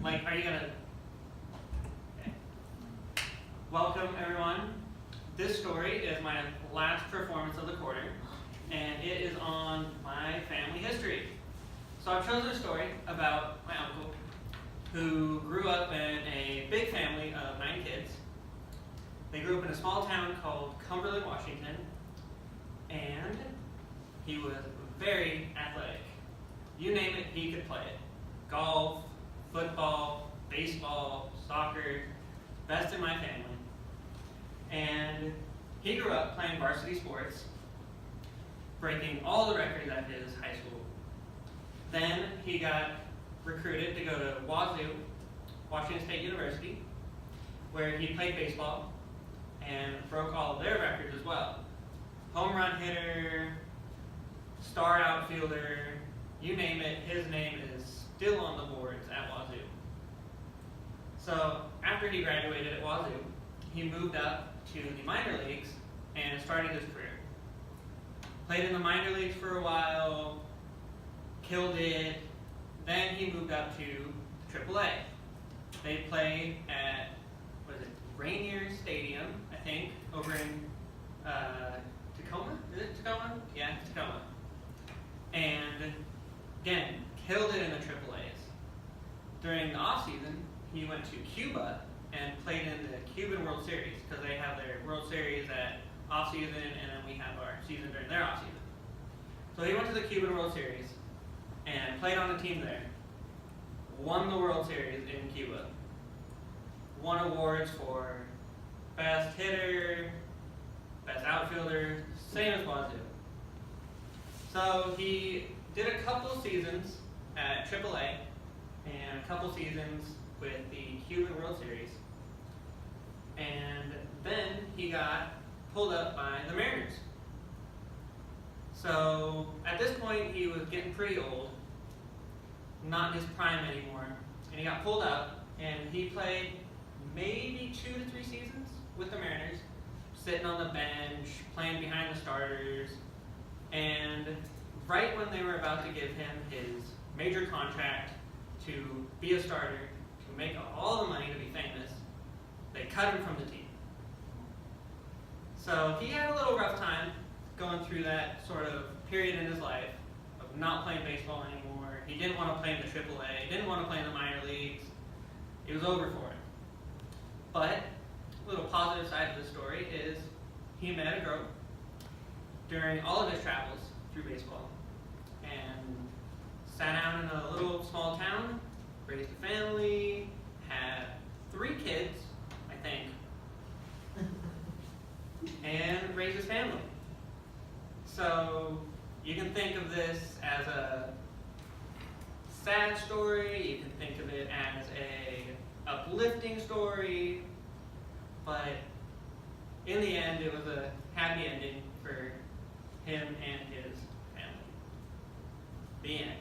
Like, are you gonna? Okay. Welcome, everyone. This story is my last performance of the quarter, and it is on my family history. So I've chosen a story about my uncle, who grew up in a big family of 9 kids. They grew up in a small town called Cumberland, Washington, and he was very athletic. You name it, he could play it. Golf, football, baseball, soccer, best in my family. And he grew up playing varsity sports, breaking all the records at his high school. Then he got recruited to go to Wazoo, Washington State University, where he played baseball and broke all of their records as well. Home run hitter, star outfielder, you name it, his name is still on the boards at Wazoo. So after he graduated at Wazoo, he moved up to the minor leagues and started his career. Played in the minor leagues for a while, killed it, then he moved up to AAA. They played at, Rainier Stadium, I think, over in Tacoma? Is it Tacoma? Yeah, Tacoma. And again, killed it in the AAAs. During the off-season, he went to Cuba and played in the Cuban World Series, because they have their World Series at off-season, and then we have our season during their off-season. So he went to the Cuban World Series and played on the team there. Won the World Series in Cuba. Won awards for best hitter, best outfielder, same as Wazoo. So he did a couple seasons at AAA and a couple seasons with the Cuban World Series. And then he got pulled up by the Mariners. So at this point he was getting pretty old, not in his prime anymore, and he got pulled up and he played maybe 2 to 3 seasons with the Mariners, sitting on the bench, playing behind the starters, and right when they were about to give him his major contract to be a starter, to make all the money to be famous, they cut him from the team. So he had a little rough time going through that sort of period in his life of not playing baseball anymore. He didn't want to play in the AAA, didn't want to play in the minor leagues. It was over for him. But a little positive side of the story is he met a girl during all of his travels through baseball and sat down in a little small town, raised a family, had 3 kids, I think, and raised his family. So you can think of this as a sad story, you can think of it as a uplifting story, but in the end it was a happy ending for him and his family. The end.